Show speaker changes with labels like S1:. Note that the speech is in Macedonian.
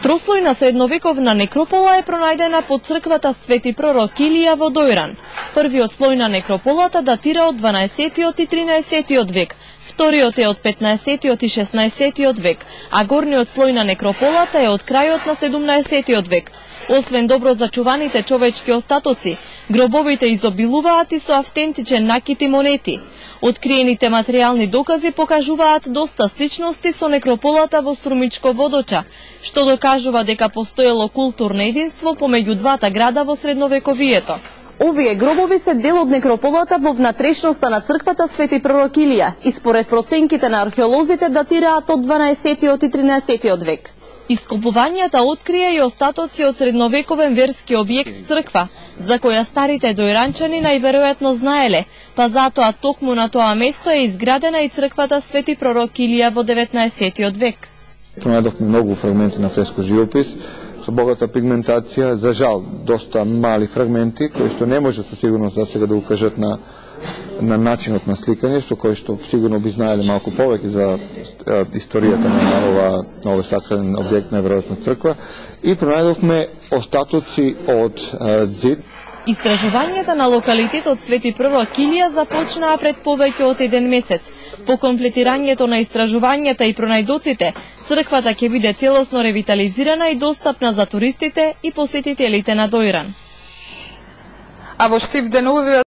S1: Трослојна средновековна некропола е пронајдена под црквата Свети пророк Илија во Дојран. Првиот слој на некрополата датира од 12-тиот и 13-тиот век, вториот е од 15-тиот и 16-тиот век, а горниот слој на некрополата е од крајот на 17-тиот век. Освен добро зачуваните човечки остатоци, гробовите изобилуваат и со автентичен накит и монети. Откриените материјални докази покажуваат доста сличности со некрополата во Струмичко Водоча, што докажува дека постоело културно единство помеѓу двата града во средновековието. Овие гробови се дел од некрополата во внатрешноста на црквата Свети пророк Илија и според проценките на археолозите датираат од 12-тиот и 13-тиот век. Ископувањата открија и остатоци од средновековен верски објект црква, за која старите дојранчани најверојатно знаеле, па затоа токму на тоа место е изградена и црквата Свети пророк Илија во 19-тиот век.
S2: Пронајдовме многу фрагменти на фреско живопис со богата пигментација, за жал доста мали фрагменти кои што не може со сигурност за сега да укажат на начинот на сликање, со кој што сигурно би знаеле малку повеќе за историјата на овој сакрален објект на веројатна црква, и пронајдовме остатоци од ѕид. Истражувањата на локалитетот Свети пророк Илија започнаа пред повеќе од 1 месец. По комплетирањето на истражувањата и пронајдоците, црквата ќе биде целосно ревитализирана и достапна за туристите и посетителите на Дојран.
S3: А во Штип денувиве